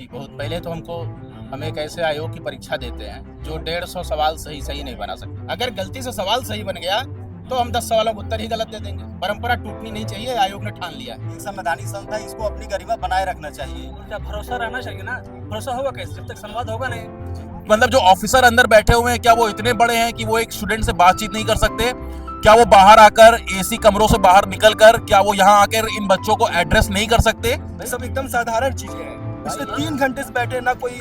जी, बहुत पहले तो हम एक ऐसे आयोग की परीक्षा देते हैं जो 150 सवाल सही नहीं बना सकते। अगर गलती से सवाल सही बन गया तो हम 10 सवालों का उत्तर ही गलत दे देंगे। परंपरा टूटनी नहीं चाहिए, आयोग ने ठान लिया है। एक संवैधानिक संस्था है, इसको अपनी गरिमा बनाए रखना चाहिए। उनका भरोसा रहना चाहिए ना। भरोसा होगा कैसे जब तक संवाद होगा नहीं। मतलब जो ऑफिसर अंदर बैठे हुए हैं, क्या वो इतने बड़े हैं कि वो एक स्टूडेंट से बातचीत नहीं कर सकते? क्या वो बाहर आकर एसी कमरों से बाहर निकलकर क्या वो यहाँ आकर इन बच्चों को एड्रेस नहीं कर सकते? ये सब एकदम साधारण चीजें हैं। पिछले 3 घंटे से बैठे ना कोई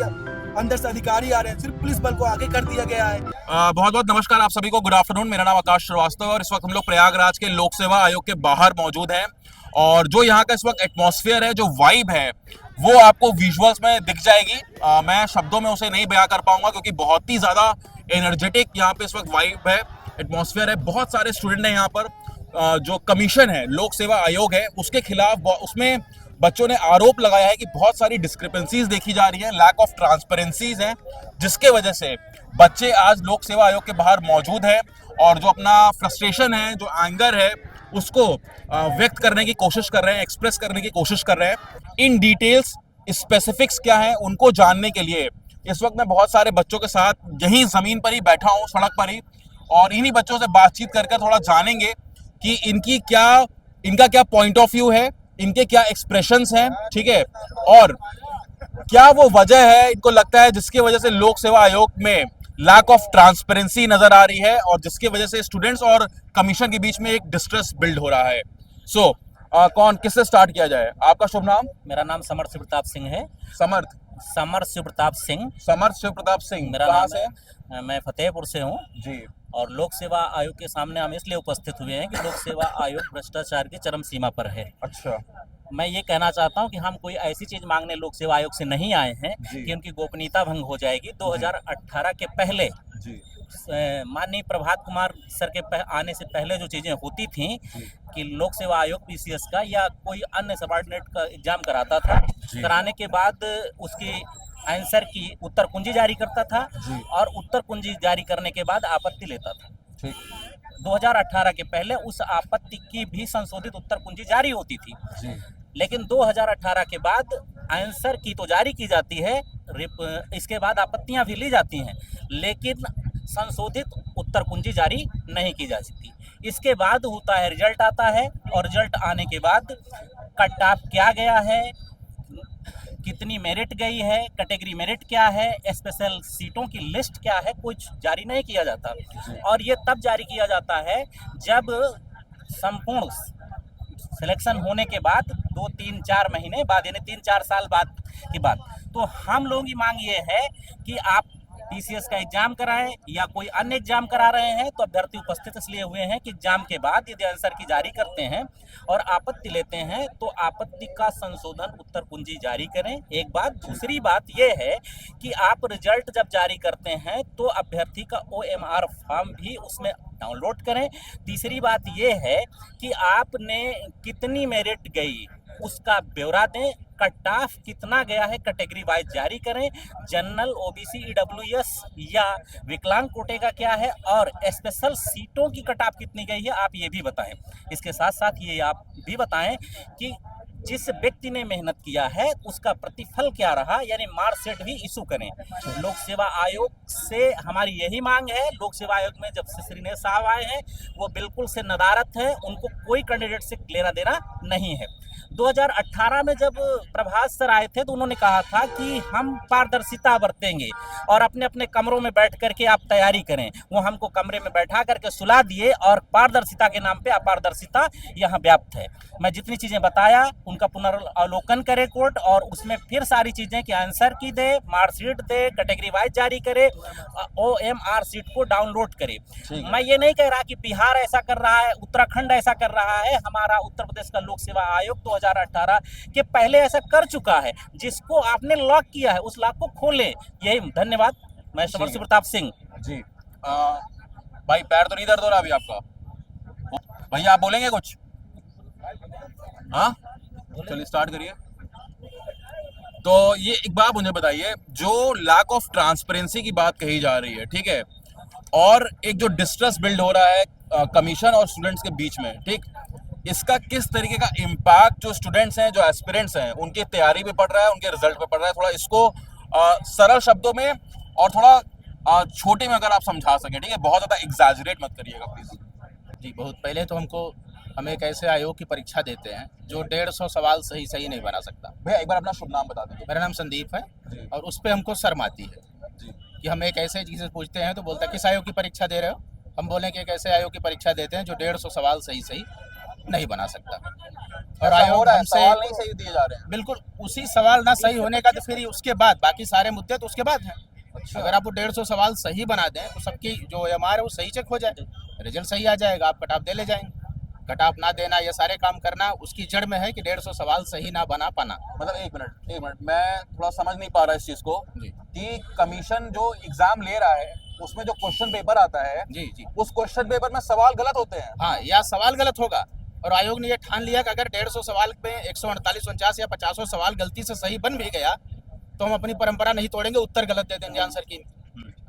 अंदर से अधिकारी आ रहे हैं, सिर्फ पुलिस बल को आगे कर दिया गया है। बहुत बहुत नमस्कार आप सभी को, गुड आफ्टरनून। मेरा नाम आकाश श्रीवास्तव और इस वक्त हम लोग प्रयागराज के लोक सेवा आयोग के बाहर मौजूद हैं। और जो यहाँ का इस वक्त एटमॉस्फेयर है, जो वाइब है, वो आपको विजुअल्स में दिख जाएगी। मैं शब्दों में उसे नहीं बयां कर पाऊंगा क्योंकि बहुत ही ज्यादा एनर्जेटिक यहाँ पे इस वक्त वाइब है, एटमॉस्फेयर है। बहुत सारे स्टूडेंट हैं यहाँ पर। जो कमीशन है, लोक सेवा आयोग है, उसके खिलाफ उसमें बच्चों ने आरोप लगाया है कि बहुत सारी डिस्क्रिपेंसीज देखी जा रही है, लैक ऑफ ट्रांसपेरेंसीज हैं, जिसके वजह से बच्चे आज लोक सेवा आयोग के बाहर मौजूद हैं और जो अपना फ्रस्ट्रेशन है, जो एंगर है, उसको व्यक्त करने की कोशिश कर रहे हैं, एक्सप्रेस करने की कोशिश कर रहे हैं। इन डिटेल्स स्पेसिफिक्स क्या हैं उनको जानने के लिए इस वक्त मैं बहुत सारे बच्चों के साथ यहीं जमीन पर ही बैठा हूँ, सड़क पर ही, और इन्हीं बच्चों से बातचीत करके थोड़ा जानेंगे कि इनका क्या पॉइंट ऑफ व्यू है, इनके क्या एक्सप्रेशंस हैं, ठीक है, और क्या वो वजह है इनको लगता है जिसकी वजह से लोक सेवा आयोग में लैक ऑफ ट्रांसपेरेंसी नजर आ रही है और जिसकी वजह से स्टूडेंट्स और कमीशन के बीच में एक डिस्ट्रेस बिल्ड हो रहा है। सो कौन किससे स्टार्ट किया जाए? आपका शुभ नाम? मेरा नाम समर्थ शिव प्रताप सिंह है। समर्थ शिव प्रताप सिंह। समर्थ शिव प्रताप सिंह मेरा कहाँ नाम से? है। मैं फतेहपुर से हूँ जी। और लोक सेवा आयोग के सामने हम इसलिए उपस्थित हुए हैं कि लोक सेवा आयोग भ्रष्टाचार की चरम सीमा पर है। अच्छा। मैं ये कहना चाहता हूं कि हम कोई ऐसी चीज मांगने लोक सेवा आयोग से नहीं आए हैं कि उनकी गोपनीयता भंग हो जाएगी। 2018 के पहले जी। माननीय प्रभात कुमार सर के आने से पहले जो चीजें होती थी कि लोक सेवा आयोग पीसीएस का या कोई अन्य सबऑर्डिनेट का एग्जाम कराता था, कराने के बाद उसकी आंसर की उत्तर कुंजी जारी करता था और उत्तर कुंजी जारी करने के बाद आपत्ति लेता था। ठीक। 2018 के पहले उस आपत्ति की भी संशोधित उत्तर कुंजी जारी होती थी जी। लेकिन 2018 के बाद आंसर की तो जारी की जाती है, इसके बाद आपत्तियां भी ली जाती हैं, लेकिन संशोधित उत्तर कुंजी जारी नहीं की जा सकती। इसके बाद होता है रिजल्ट आता है और रिजल्ट आने के बाद कट ऑफ क्या गया है, कितनी मेरिट गई है, कैटेगरी मेरिट क्या है, स्पेशल सीटों की लिस्ट क्या है, कुछ जारी नहीं किया जाता। और ये तब जारी किया जाता है जब संपूर्ण सिलेक्शन होने के बाद 2-3-4 महीने बाद, यानी 3-4 साल बाद की बात। तो हम लोगों की मांग ये है कि आप पीसीएस का एग्जाम कराएं या कोई अन्य एग्जाम करा रहे हैं तो अभ्यर्थी उपस्थित इसलिए हुए हैं कि एग्जाम के बाद यदि आंसर की जारी करते हैं और आपत्ति लेते हैं तो आपत्ति का संशोधन उत्तर कुंजी जारी करें। एक बात। दूसरी बात यह है कि आप रिजल्ट जब जारी करते हैं तो अभ्यर्थी का OMR फॉर्म भी उसमें डाउनलोड करें। तीसरी बात यह है कि आपने कितनी मेरिट गई उसका ब्यौरा दें, कट ऑफ कितना गया है कैटेगरी वाइज जारी करें, जनरल, ओबीसी, ईडब्ल्यूएस या विकलांग कोटे का क्या है और स्पेशल सीटों की कट ऑफ कितनी गई है आप ये भी बताएं। इसके साथ साथ ये आप भी बताएं कि जिस व्यक्ति ने मेहनत किया है उसका प्रतिफल क्या रहा, यानी मार्कशीट भी इशू करें। लोक सेवा आयोग से हमारी यही मांग है। लोक सेवा आयोग में जब से श्रीनेश साहब आए हैं वो बिल्कुल से नदारत है, उनको कोई कैंडिडेट से लेना देना नहीं है। 2018 में जब प्रभात सर आए थे तो उन्होंने कहा था कि हम पारदर्शिता बरतेंगे और अपने अपने कमरों में बैठ करके आप तैयारी करें। वो हमको कमरे में बैठा करके सुला दिए और पारदर्शिता के नाम पे अपारदर्शिता यहाँ व्याप्त है। मैं जितनी चीजें बताया उनका पुनर्वलोकन करे कोर्ट और उसमें फिर सारी चीजें कि आंसर की दे, मार्कशीट दे, कैटेगरी वाइज जारी करे, OMR सीट को डाउनलोड करे। मैं ये नहीं कह रहा कि बिहार ऐसा कर रहा है, उत्तराखंड ऐसा कर रहा है। हमारा उत्तर प्रदेश का लोक सेवा आयोग 2018 के पहले ऐसा कर चुका है। जिसको आपने लॉक किया है उस लॉक को खोले। यही। धन्यवाद। मैं समर्थ शिव प्रताप सिंह जी। भाई पैर तो नहीं दर्द हो रहा अभी आपका? भैया आप बोलेंगे कुछ? हाँ चलिए स्टार्ट करिए। तो ये एक बात मुझे बताइए, जो लैक ऑफ ट्रांसपेरेंसी की बात कही जा रही है, ठीक है, और एक जो डिस्ट्रेस बिल्ड हो रहा है कमीशन और स्टूडेंट्स के बीच में, ठीक, इसका किस तरीके का इम्पैक्ट जो स्टूडेंट्स हैं, जो एस्पिरेंट्स हैं, उनकी तैयारी पे पड़ रहा है, उनके रिजल्ट पे पड़ रहा है? थोड़ा इसको सरल शब्दों में और थोड़ा छोटे में अगर आप समझा सकें, ठीक है? बहुत ज़्यादा एग्जैजरेट मत करिएगा प्लीज़। जी, बहुत पहले तो हम एक ऐसे आयोग की परीक्षा देते हैं जो 150 सवाल सही सही नहीं बना सकता। भैया एक बार अपना शुभ नाम बता दीजिए। मेरा नाम संदीप है जी। और उस पर हमको शर्म आती है जी। कि हम एक ऐसे चीज़ से पूछते हैं तो बोलता है किस आयोग की परीक्षा दे रहे हो। हम बोलें कि एक ऐसे आयोग की परीक्षा देते हैं जो 150 सवाल सही सही नहीं बना सकता। और ऐसा हो रहा है, हमसे सवाल नहीं सही दिए जा रहे हैं। बिल्कुल उसी सवाल ना सही होने का तो फिर उसके बाद बाकी सारे मुद्दे तो उसके बाद हैं। अच्छा। अगर आप वो 150 सवाल सही बना दें तो सबकी जो एमआर है वो सही चेक हो जाए, रिजल्ट सही आ जाएगा, आप कट ऑफ दे ले जाएंगे। कट ऑफ ना देना, ये सारे काम करना उसकी जड़ में है कि 150 सवाल सही ना बना पाना। मतलब एक मिनट मैं थोड़ा समझ नहीं पा रहा इस चीज को जी कि कमीशन जो एग्जाम ले रहा है उसमें जो क्वेश्चन पेपर आता है, जी जी उस क्वेश्चन पेपर में सवाल गलत होते हैं। हाँ, या सवाल गलत होगा और आयोग ने ये ठान लिया कि अगर 150 सवाल में 148, 49 या 50 सवाल गलती से सही बन भी गया तो हम अपनी परंपरा नहीं तोड़ेंगे, उत्तर गलत दे देंगे आंसर की।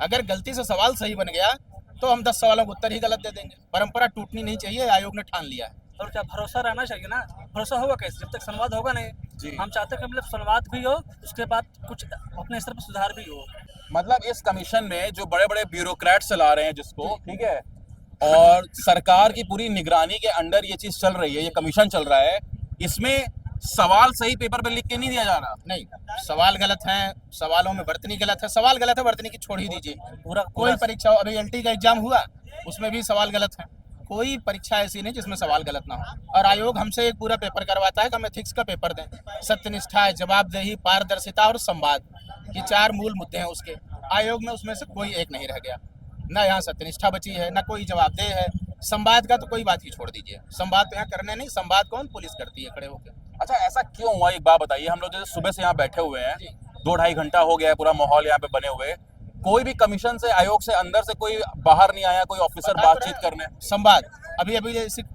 अगर गलती से सवाल सही बन गया तो हम 10 सवालों को उत्तर ही गलत दे देंगे। परंपरा टूटनी नहीं चाहिए, आयोग ने ठान लिया है। और क्या भरोसा रहना चाहिए ना। भरोसा होगा कैसे जब तक संवाद होगा जी। नहीं। हम चाहते हैं कि मतलब संवाद भी हो, उसके बाद कुछ अपने स्तर पर सुधार भी हो। मतलब इस कमीशन में जो बड़े बड़े ब्यूरोक्रेट चला रहे हैं जिसको, ठीक है, और सरकार की पूरी निगरानी के अंडर ये चीज चल रही है, ये कमीशन चल रहा है, इसमें सवाल सही पेपर पे लिख के नहीं दिया जा रहा। नहीं, सवाल गलत हैं, सवालों में वर्तनी गलत है। सवाल गलत है, वर्तनी की छोड़ ही दीजिए। कोई परीक्षा, अभी एलटी का एग्जाम हुआ उसमें भी सवाल गलत है। कोई परीक्षा ऐसी नहीं जिसमें सवाल गलत ना हो। और आयोग हमसे एक पूरा पेपर करवाता है कि हम एथिक्स का पेपर दें। सत्यनिष्ठा, जवाबदेही, पारदर्शिता और संवाद, ये 4 मूल मुद्दे हैं उसके। आयोग में उसमें से कोई एक नहीं रह गया। ना यहाँ सत्यनिष्ठा बची है, ना कोई जवाबदेह है। संवाद का तो कोई बात ही छोड़ दीजिए। संवाद तो यहाँ करने नहीं, संवाद कौन पुलिस करती है खड़े होकर। अच्छा, ऐसा क्यों हुआ, एक बात बताइए। हम लोग जैसे सुबह से यहाँ बैठे हुए हैं, जी। 2-2.5 घंटा हो गया है, पूरा माहौल यहाँ पे बने हुए, कोई भी कमीशन से, आयोग से अंदर से कोई बाहर नहीं आया, कोई ऑफिसर बता तो बातचीत रहे हैं। करने। संवाद अभी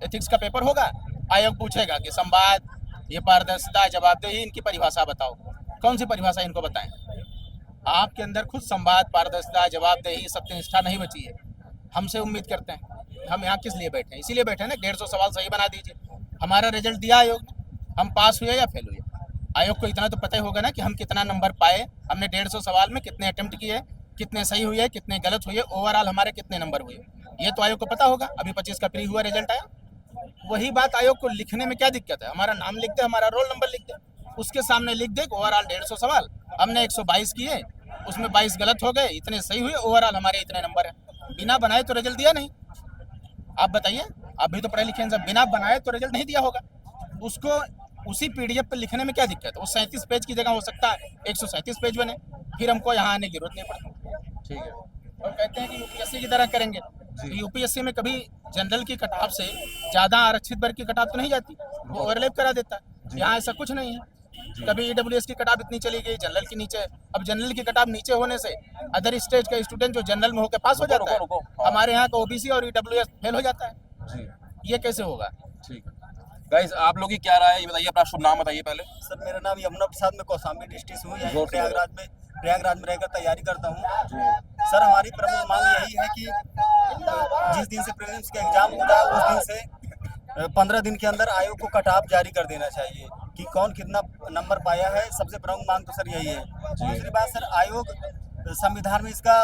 एथिक्स का पेपर होगा, आयोग पूछेगा कि संवाद, ये पारदर्शिता, जवाबदेही, इनकी परिभाषा बताओ। कौन सी परिभाषा इनको बताएं? आपके अंदर खुद संवाद, पारदर्शिता, जवाबदेही, सत्यनिष्ठा नहीं बची है। हमसे उम्मीद करते हैं। हम यहाँ किस लिए बैठे हैं? इसीलिए बैठे हैं ना, 150 सवाल सही बना दीजिए। हमारा रिजल्ट दिया आयोग ने, हम पास हुए या फेल हुए। आयोग को इतना तो पता ही होगा ना कि हम कितना नंबर पाए, हमने 150 सवाल में कितने अटेम्प्ट किए, कितने सही हुए, कितने गलत हुए, ओवरऑल हमारे कितने नंबर हुए, ये तो आयोग को पता होगा। अभी 25 का प्री हुआ, रिजल्ट आया। वही बात आयोग को लिखने में क्या दिक्कत है? हमारा नाम लिख दे, हमारा रोल नंबर लिख दे, उसके सामने लिख दे ओवरऑल 150 सवाल हमने 122 किए, उसमें 22 गलत हो गए, इतने सही हुए, ओवरऑल हमारे इतने नंबर है। बिना बनाए तो रिजल्ट दिया नहीं। आप बताइए, आप भी तो पढ़े लिखे हैं सब, बिना बनाए तो रिजल्ट नहीं दिया होगा। उसको उसी पीडीएफ पर लिखने में क्या दिक्कत है? वो 37 पेज की जगह हो सकता है 137 पेज बने, फिर हमको यहाँ आने की जरूरत नहीं पड़ती। ठीक है। और कहते हैं कि यूपीएससी की तरह करेंगे। यूपीएससी में कभी जनरल की कटाव से ज़्यादा आरक्षित वर्ग की कटाव तो नहीं जाती, वो ओवरलैप करा देता है। यहाँ ऐसा कुछ नहीं है। कभी ईडब्ल्यूएस की कटाव इतनी चली गई, जनरल की नीचे। अब जनरल की कटाव नीचे होने से अदर स्टेज का स्टूडेंट जो जनरल में होकर पास हो जाता है, रुको, हाँ। हमारे यहाँ का ओबीसी और ईडब्ल्यूएस फेल हो जाता है। जी, ये कैसे होगा? ठीक है। गाइस, आप लोगों की क्या राय है ये बताइए। अपना शुभ नाम बताइए पहले। सर, मेरा नाम यमुना प्रसाद, मैं कौशाम्बी डिस्ट्रिक्ट से हूँ। जोर यहीं से बोलो। प्रयागराज में रहकर तैयारी करता हूँ। सर, हमारी प्रमुख मांग यही है कि जिस दिन से प्रीलिम्स का एग्जाम होगा उस दिन से 15 दिन के अंदर आयोग को कट ऑफ जारी कर देना चाहिए कि कौन कितना नंबर पाया है। सबसे प्रमुख मांग तो सर यही है। दूसरी बात सर, आयोग संविधान में इसका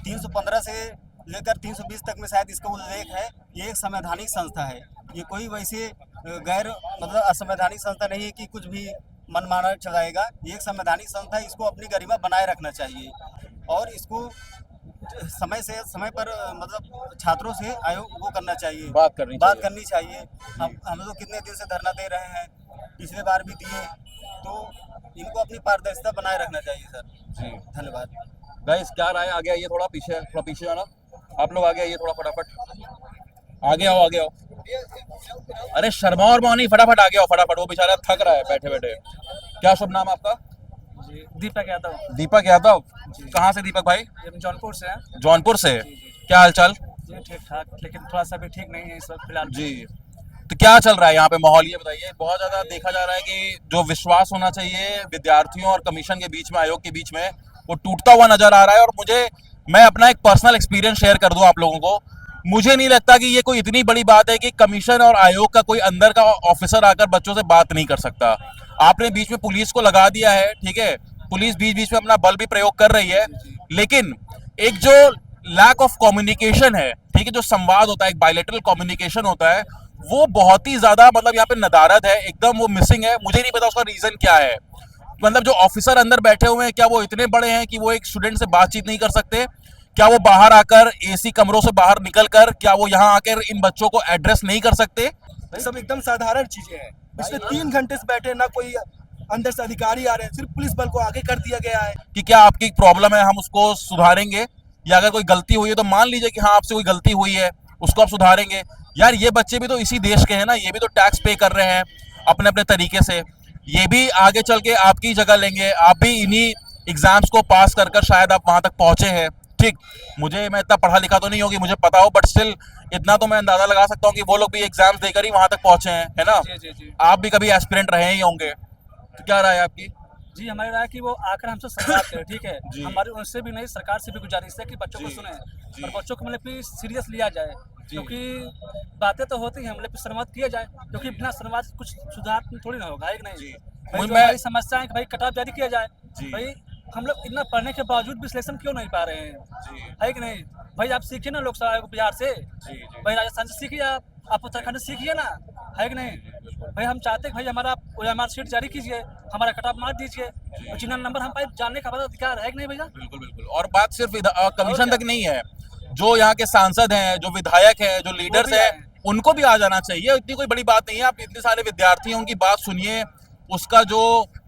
315 से लेकर 320 तक में शायद इसका उल्लेख है। ये एक संवैधानिक संस्था है, ये कोई वैसे गैर मतलब असंवैधानिक संस्था नहीं है कि कुछ भी मनमाना चलाएगा। ये एक संवैधानिक संस्था है, इसको अपनी गरिमा बनाए रखना चाहिए और इसको समय पर मतलब छात्रों से आयोग वो करना चाहिए, बात करनी चाहिए। हम लोग कितने दिन से धरना दे रहे हैं, पिछले बार भी दिए, तो इनको अपनी पारदर्शिता बनाए रखना चाहिए सर। जी, धन्यवाद। गाइस, क्या राय? आगे आइए, थोड़ा पीछे आना। आप लोग आगे आइए, थोड़ा फटाफट आगे आओ। अरे शर्मा और मौनी, फटाफट आगे आओ, फटाफट। वो बेचारा थक रहा है बैठे बैठे। क्या शुभ नाम आपका? जी, दीपक यादव। दीपक यादव। कहाँ से दीपक भाई? जौनपुर से हैं। जौनपुर से। क्या हाल चाल? जी, ठीक ठाक, लेकिन थोड़ा सा भी ठीक नहीं है इस वक्त फिलहाल। जी, तो क्या चल रहा है यहाँ पे माहौल, ये बताइए। बहुत ज्यादा देखा जा रहा है कि जो विश्वास होना चाहिए विद्यार्थियों और कमीशन के बीच में, आयोग के बीच में, वो टूटता हुआ नजर आ रहा है। और मैं अपना एक पर्सनल एक्सपीरियंस शेयर कर दूं आप लोगों को मुझे नहीं लगता कि ये कोई इतनी बड़ी बात है कि कमीशन और आयोग का कोई अंदर का ऑफिसर आकर बच्चों से बात नहीं कर सकता। आपने बीच में पुलिस को लगा दिया है, ठीक है, पुलिस बीच बीच में अपना बल भी प्रयोग कर रही है, लेकिन एक जो लैक ऑफ कम्युनिकेशन है, ठीक है, जो संवाद होता है, एक बायलैटरल कम्युनिकेशन होता है, वो बहुत ही ज्यादा मतलब यहाँ पे नदारद है, एकदम वो मिसिंग है। मुझे नहीं पता उसका रीजन क्या है। मतलब जो ऑफिसर अंदर बैठे हुए हैं, क्या वो इतने बड़े हैं कि वो एक स्टूडेंट से बातचीत नहीं कर सकते? क्या वो बाहर आकर एसी कमरों से बाहर निकलकर क्या वो यहाँ आकर इन बच्चों को एड्रेस नहीं कर सकते? ये सब एकदम साधारण चीजें हैं। पिछले 3 घंटे से बैठे, ना कोई अंदर से अधिकारी आ रहे हैं, सिर्फ पुलिस बल को आगे कर दिया गया है। कि क्या आपकी प्रॉब्लम है, हम उसको सुधारेंगे, या अगर कोई गलती हुई है तो मान लीजिए कि हाँ आपसे कोई गलती हुई है, उसको आप सुधारेंगे। यार ये बच्चे भी तो इसी देश के हैं ना, ये भी तो टैक्स पे कर रहे हैं अपने अपने तरीके से, ये भी आगे चल के आपकी जगह लेंगे, आप भी इन्हीं एग्जाम्स को पास कर कर शायद आप वहां तक पहुंचे हैं। ठीक, मुझे मैं इतना पढ़ा लिखा तो नहीं होगी, मुझे पता हो, बट स्टिल इतना तो मैं अंदाजा लगा सकता हूँ कि वो लोग भी एग्जाम्स देकर ही वहां तक पहुंचे हैं, है ना? जी। आप भी कभी एस्पिरेंट रहे ही होंगे, तो क्या राय है आपकी? जी, हमारी राय कि वो आकर हमसे संवाद करें, ठीक है। जी। हमारी उनसे भी नहीं, सरकार से भी गुजारिश है कि बच्चों को जी, सुने जी। और बच्चों को मतलब कि सीरियस लिया जाए, क्योंकि बातें तो होती हैं, मतलब संवाद किया जाए, क्योंकि बिना संवाद कुछ सुधार थोड़ी ना होगा, है कि नहीं? भाई जो मैं- हमारी समस्या है कि भाई कटाव जारी किया जाए। जी। भाई हम लोग इतना पढ़ने के बावजूद विश्लेषण क्यों नहीं पा रहे हैं, है कि नहीं? भाई आप सीखिए ना लोकसभा आयोग बिहार से, भाई राजस्थान से सीखिए, आप उत्तराखंड से सीखिए ना, है कि नहीं? भाई हम चाहते हैं भाई हमारा OMR शीट जारी कीजिए, हमारा कट ऑफ मार दीजिए, और जितना नंबर हम पाए जानने का हमारा अधिकार है कि नहीं भैया? बिल्कुल बिल्कुल। और बात सिर्फ कमीशन तक नहीं है, जो यहाँ के सांसद हैं, जो विधायक हैं, जो लीडर्स भी हैं, आए। उनको भी आ जाना चाहिए। इतनी कोई बड़ी बात नहीं है, आप इतने सारे विद्यार्थी हैं, उनकी बात सुनिए, उसका जो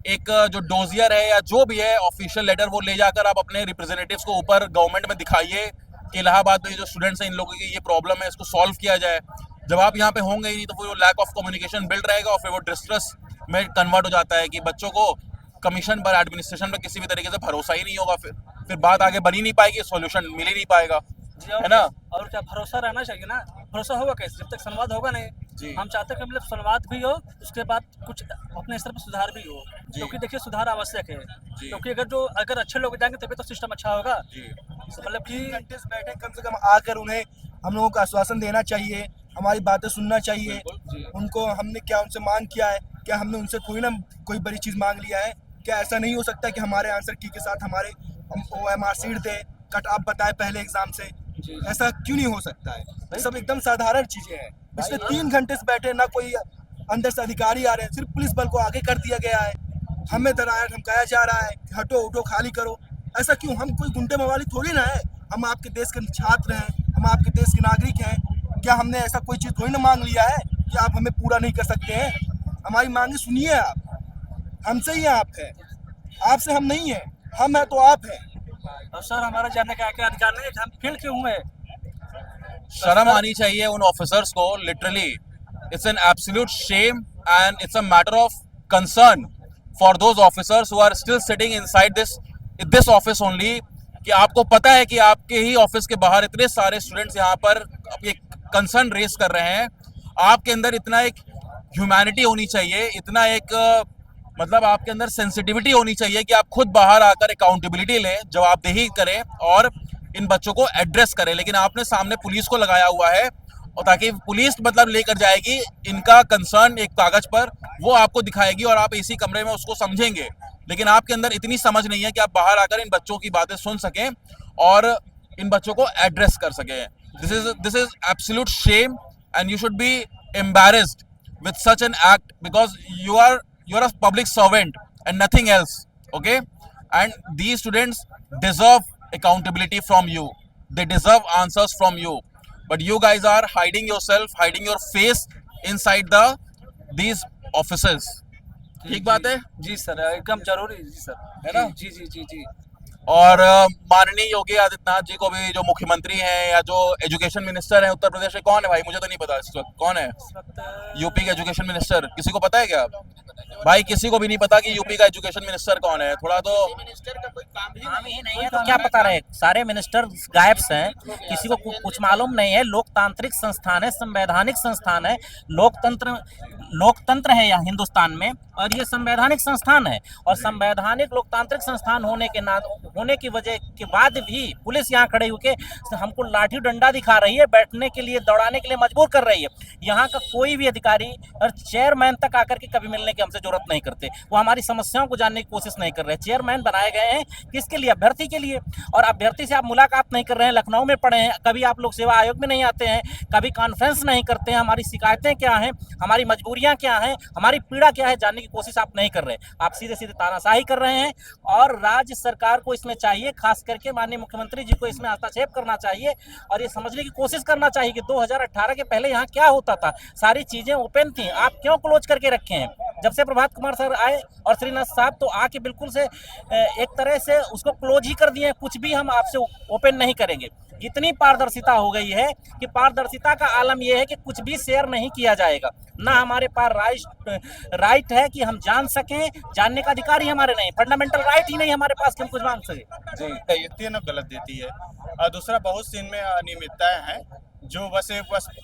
एक जो डोजियर है या जो भी है ऑफिशियल लेटर, वो ले जाकर आप अपने रिप्रेजेंटेटिव्स को ऊपर गवर्नमेंट में दिखाइए कि इलाहाबाद में जो स्टूडेंट्स हैं, इन लोगों की ये प्रॉब्लम है, इसको सॉल्व किया जाए। जब आप यहाँ पे होंगे ही नहीं तो वो लैक ऑफ कम्युनिकेशन बिल्ड रहेगा और फिर वो डिस्ट्रेस में कन्वर्ट हो जाता है कि बच्चों को कमीशन पर, एडमिनिस्ट्रेशन पर किसी भी तरीके से भरोसा ही नहीं होगा, फिर बात आगे बढ़ ही नहीं पाएगी, सॉल्यूशन मिल ही नहीं पाएगा, जी, और है ना? और क्या भरोसा रहना चाहिए ना, भरोसा होगा कैसे जब तक संवाद होगा नहीं। जी। हम चाहते हैं कि मतलब संवाद भी हो, उसके बाद कुछ अपने स्तर पर सुधार भी हो, क्योंकि देखिए सुधार आवश्यक है, क्योंकि अगर अच्छे लोग जाएंगे तभी तो सिस्टम अच्छा होगा। मतलब कि 3 घंटे से बैठे, कम से कम आकर उन्हें हम लोगों को आश्वासन देना चाहिए, हमारी बातें सुनना चाहिए। उनको हमने क्या उनसे मांग किया है? क्या हमने उनसे कोई बड़ी चीज़ मांग लिया है? क्या ऐसा नहीं हो सकता कि हमारे आंसर की के साथ हमारे OMR शीट दे, कट ऑफ बताए पहले एग्जाम से? ऐसा क्यों नहीं हो सकता है? ये सब एकदम साधारण चीजें हैं। पिछले 3 घंटे से बैठे, ना कोई अंदर से अधिकारी आ रहे हैं, सिर्फ पुलिस बल को आगे कर दिया गया है। हमें डराया धमकाया जा रहा है कि हटो उठो खाली करो। ऐसा क्यों? हम कोई गुंडे मवाली थोड़ी ना है, हम आपके देश के छात्र हैं, हम आपके देश के नागरिक हैं। क्या हमने ऐसा कोई चीज़ थोड़ी ना मांग लिया है कि आप हमें पूरा नहीं कर सकते हैं? हमारी मांगे सुनिए आप, हमसे ही आप हैं, आपसे हम नहीं हैं, हम हैं तो आप हैं। और सर हमारा जानने का क्या अधिकार नहीं है कि हम फेल क्यों हुए? शर्म आनी चाहिए उन ऑफिसर्स को, literally it's an absolute shame and it's a matter of concern for those officers who are still sitting inside this office only, कि आपको पता है कि आपके ही ऑफिस के बाहर इतने सारे स्टूडेंट्स यहाँ पर एक कंसर्न रेस कर रहे हैं। आपके अंदर इतना एक ह्यूमैनिटी होनी चाहिए, इतना एक मतलब आपके अंदर सेंसिटिविटी होनी चाहिए कि आप खुद बाहर आकर अकाउंटेबिलिटी लें, जवाबदेही करें और इन बच्चों को एड्रेस करें। लेकिन आपने सामने पुलिस को लगाया हुआ है, और ताकि पुलिस मतलब लेकर जाएगी इनका कंसर्न एक कागज पर, वो आपको दिखाएगी और आप इसी कमरे में उसको समझेंगे। लेकिन आपके अंदर इतनी समझ नहीं है कि आप बाहर आकर इन बच्चों की बातें सुन सकें और इन बच्चों को एड्रेस कर सकें। This is absolute shame and you should be embarrassed with such an act, because you're a public servant and nothing else, okay? And these students deserve accountability from you, they deserve answers from you, but you guys are hiding yourself, hiding your face inside these offices. ठीक बात है? जी sir, एकदम जरूरी जी sir, है ना? जी जी जी जी। और माननीय योगी आदित्यनाथ जी को भी, जो मुख्यमंत्री हैं या जो एजुकेशन मिनिस्टर हैं उत्तर प्रदेश के, कौन है भाई? मुझे तो नहीं पता इस वक्त कौन है इस वक्त यूपी के एजुकेशन मिनिस्टर। किसी को पता है क्या भाई? किसी को भी नहीं पता कि यूपी का एजुकेशन मिनिस्टर कौन है। थोड़ा तो मिनिस्टर का कोई काम ही काम ही नहीं है तो क्या पता रहे? सारे मिनिस्टर गायब हैं, किसी को कुछ मालूम नहीं है। लोकतांत्रिक संस्थान है, संवैधानिक संस्थान है, लोकतंत्र है यहाँ हिंदुस्तान में, और ये संवैधानिक संस्थान है। और संवैधानिक लोकतांत्रिक संस्थान होने की वजह के बाद भी पुलिस यहाँ खड़े होकर हमको लाठी डंडा दिखा रही है, बैठने के लिए, दौड़ाने के लिए मजबूर कर रही है। यहाँ का कोई भी अधिकारी और चेयरमैन तक आकर के कभी मिलने की हमसे जरूरत नहीं करते, वो हमारी समस्याओं को जानने की कोशिश नहीं कर रहे। चेयरमैन बनाए गए हैं किसके लिए? अभ्यर्थी के लिए, और अभ्यर्थी से आप मुलाकात नहीं कर रहे हैं। लखनऊ में पड़े हैं, कभी आप लोग सेवा आयोग में नहीं आते हैं, कभी कॉन्फ्रेंस नहीं करते हैं, हमारी शिकायतें क्या हैं, हमारी मजबूरियां क्या हैं, हमारी पीड़ा क्या है, जानने की कोशिश आप नहीं कर रहे। आप सीधे सीधे तानाशाही कर रहे हैं। और राज्य सरकार को इसमें चाहिए, खास करके माननीय मुख्यमंत्री जी को इसमें हस्तक्षेप करना चाहिए और ये समझने की कोशिश करना चाहिए कि 2018 के पहले यहाँ क्या होता था। सारी चीजें ओपन थी, आप क्यों क्लोज करके रखे हैं? जब से प्रभात कुमार सर आए और श्रीनाथ साहब तो आके बिल्कुल से एक तरह से उसको क्लोज ही कर दिए। कुछ भी हम आपसे ओपन नहीं करेंगे। इतनी पारदर्शिता हो गई है कि पारदर्शिता का आलम यह है कि कुछ भी शेयर नहीं किया जाएगा। ना हमारे पास राइट है कि हम जान सकें, जानने का अधिकार ही हमारे नहीं, फंडामेंटल राइट ही नहीं हमारे पास कि हम कुछ मांग सके। जी देती है ना, गलत देती है। और दूसरा, बहुत सी इनमें अनियमितताएं हैं जो बस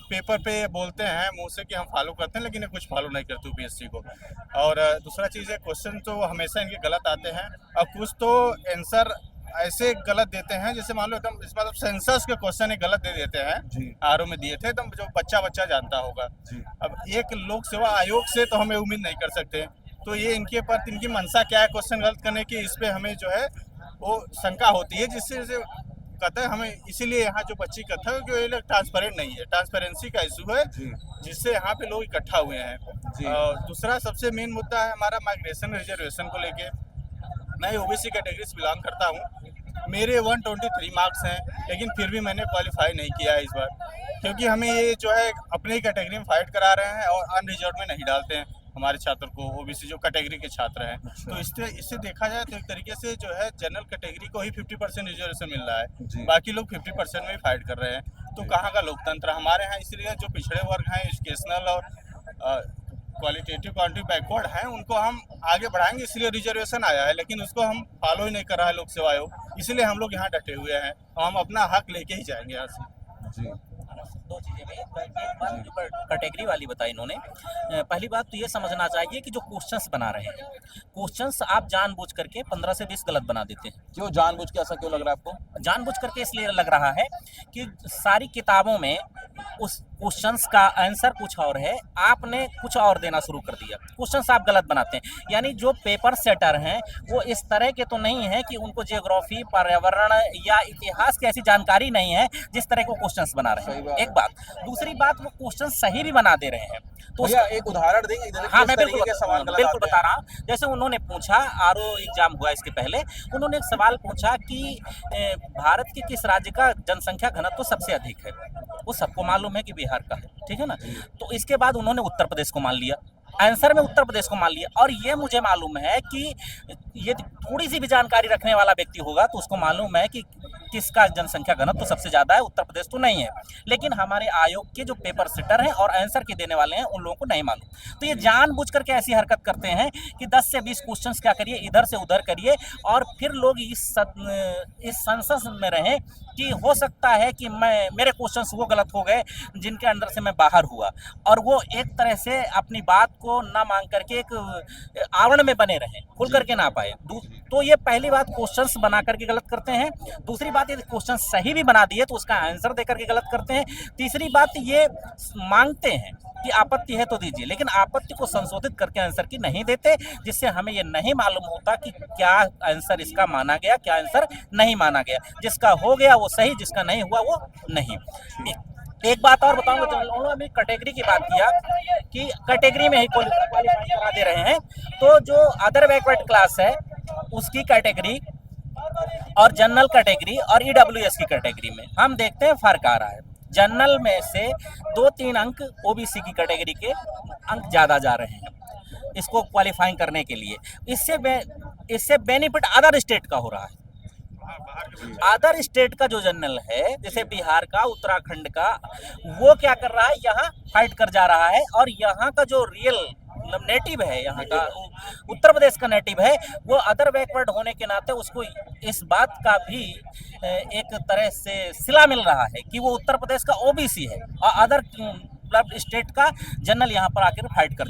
पेपर पे बोलते हैं मुंह से कि हम फॉलो करते हैं, लेकिन ये कुछ फॉलो नहीं करते यूपीएससी को। और दूसरा चीज़ है, क्वेश्चन तो हमेशा इनके गलत आते हैं और कुछ तो आंसर ऐसे गलत देते हैं जैसे मान लो एकदम इस मतलब सेंसस के क्वेश्चन गलत दे देते हैं। आरओ में दिए थे एकदम, जो बच्चा जानता होगा। अब एक लोक सेवा आयोग से तो हमें उम्मीद नहीं कर सकते, तो ये इनके पर इनकी मंशा क्या है क्वेश्चन गलत करने की, इस पे हमें जो है वो शंका होती है। जिससे कहते हैं हमें, इसीलिए यहाँ जो बच्ची कथा है कि ये लोग ट्रांसपेरेंट नहीं है, ट्रांसपेरेंसी का इशू है जिससे यहाँ पे लोग इकट्ठा हुए हैं। और दूसरा सबसे मेन मुद्दा है हमारा माइग्रेशन रिजर्वेशन को लेके। मैं ओबीसी कैटेगरी से बिलोंग करता हूँ, मेरे 123 मार्क्स हैं, लेकिन फिर भी मैंने क्वालिफाई नहीं किया है इस बार, क्योंकि हमें ये जो है अपनी कैटेगरी में फाइट करा रहे हैं और अनरिजर्व में नहीं डालते हैं हमारे छात्र को, ओबीसी जो कैटेगरी के छात्र हैं। तो इससे देखा जाए तो एक तरीके से जो है जनरल कैटेगरी को ही 50% रिजर्वेशन मिल रहा है, बाकी लोग 50% में ही फाइट कर रहे हैं। तो कहाँ का लोकतंत्र हमारे यहाँ? इसलिए जो पिछड़े वर्ग हैं, एजुकेशनल और क्वालिटेटिव क्वांटिटी बैकवर्ड हैं, उनको हम आगे बढ़ाएंगे, इसलिए रिजर्वेशन आया है, लेकिन उसको हम फॉलो ही नहीं कर रहा है लोक सेवा आयोग। इसलिए हम लोग यहाँ डटे हुए हैं और हम अपना हक लेके ही जाएंगे यहाँ से। दो चीजें भी, एक बात जो कैटेगरी वाली बताई इन्होंने, पहली बात तो ये समझना चाहिए कि जो क्वेश्चंस बना रहे हैं, क्वेश्चंस आप जानबूझ करके 15 से 20 गलत बना देते हैं। क्यों जानबूझ के? ऐसा क्यों लग रहा है आपको? जानबूझ करके इसलिए लग रहा है कि सारी किताबों में उस क्वेश्चंस का आंसर कुछ और है, आपने कुछ और देना शुरू कर दिया, क्वेश्चंस आप गलत बनाते हैं। यानी जो पेपर सेटर हैं वो इस तरह के तो नहीं है कि उनको जियोग्राफी, पर्यावरण या इतिहास की ऐसी जानकारी नहीं है जिस तरह के क्वेश्चंस बना रहे हैं। एक बात, दूसरी बात, वो क्वेश्चन सही भी बना दे रहे हैं। तो भैया एक उदाहरण देंगे? हाँ, मैं बिल्कुल बता रहा हूँ। जैसे उन्होंने पूछा, आरओ एग्जाम हुआ इसके पहले, उन्होंने एक सवाल पूछा कि भारत के किस राज्य का जनसंख्या घनत्व सबसे अधिक है? वो सबको मालूम है कि बिहार का है, ठीक है ना। तो इसके बाद उन्होंने उत्तर प्रदेश को मान लिया, आंसर में उत्तर प्रदेश को मान लिया। और ये मुझे मालूम है कि ये थोड़ी सी भी जानकारी रखने वाला व्यक्ति होगा तो उसको मालूम है कि किसका जनसंख्या घनत्व तो सबसे ज्यादा है, उत्तर प्रदेश तो नहीं है। लेकिन हमारे आयोग के जो पेपर सेटर हैं और आंसर के देने वाले हैं उन लोगों को नहीं मालूम। तो ये जानबूझ करके ऐसी हरकत करते हैं कि 10 से 20 क्वेश्चंस क्या करिए, इधर से उधर करिए, और फिर लोग इस संशय में रहें कि हो सकता है कि मेरे क्वेश्चंस वो गलत हो गए जिनके अंदर से मैं बाहर हुआ, और वो एक तरह से अपनी बात को ना मांग करके एक आवरण में बने रहें, खुल करके ना पाए। तो ये पहली बात, क्वेश्चंस बना करके गलत करते हैं। दूसरी बात, यदि क्वेश्चन सही भी बना दिए तो उसका आंसर देकर के गलत करते हैं। तीसरी बात, ये मांगते हैं कि आपत्ति है तो दीजिए, लेकिन आपत्ति को संशोधित करके आंसर की नहीं देते, जिससे हमें ये नहीं मालूम होता कि क्या आंसर इसका माना गया, क्या आंसर नहीं माना गया। जिसका हो गया वो सही, जिसका नहीं हुआ वो नहीं। एक बात और बताऊंगा, तो उन्होंने कैटेगरी की बात किया कि कैटेगरी में ही क्वालिफाई करा दे रहे हैं। तो जो अदर बैकवर्ड क्लास है उसकी कैटेगरी और जनरल कैटेगरी और ईडब्ल्यूएस की कैटेगरी में हम देखते हैं फर्क आ रहा है। जनरल में से 2-3 अंक ओबीसी की कैटेगरी के अंक ज़्यादा जा रहे हैं इसको क्वालिफाइंग करने के लिए। इससे बेनिफिट अदर स्टेट का हो रहा है। अदर स्टेट का जो जनरल है, जैसे बिहार का, उत्तराखंड का, वो क्या कर रहा है, यहाँ फाइट कर जा रहा है। और यहाँ का जो रियल मतलब नेटिव है, यहाँ का उत्तर प्रदेश का नेटिव है, वो अदर बैकवर्ड होने के नाते उसको इस बात का भी एक तरह से सिला मिल रहा है कि वो उत्तर प्रदेश का ओबीसी है और अदर स्टेट का जनरल यहाँ पर आकर फाइट कर